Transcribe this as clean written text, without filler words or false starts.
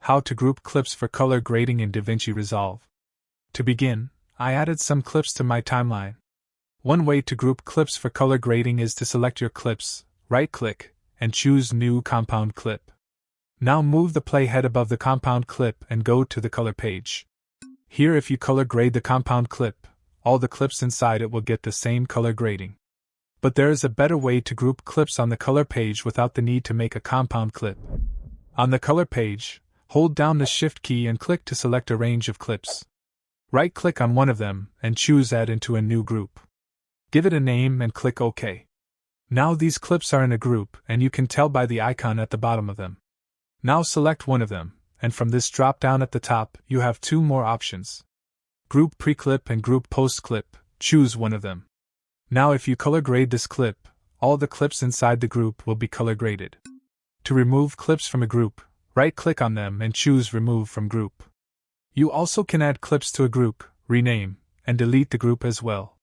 How to group clips for color grading in DaVinci Resolve. To begin, I added some clips to my timeline. One way to group clips for color grading is to select your clips, right-click, and choose New Compound Clip. Now move the playhead above the compound clip and go to the color page. Here, if you color grade the compound clip, all the clips inside it will get the same color grading. But there is a better way to group clips on the color page without the need to make a compound clip. On the color page, hold down the Shift key and click to select a range of clips. Right-click on one of them and choose Add into a new group. Give it a name and click OK. Now these clips are in a group, and you can tell by the icon at the bottom of them. Now select one of them, and from this drop-down at the top, you have two more options. Group Pre-Clip and Group Post-Clip. Choose one of them. Now if you color grade this clip, all the clips inside the group will be color graded. To remove clips from a group, right-click on them and choose Remove from Group. You also can add clips to a group, rename, and delete the group as well.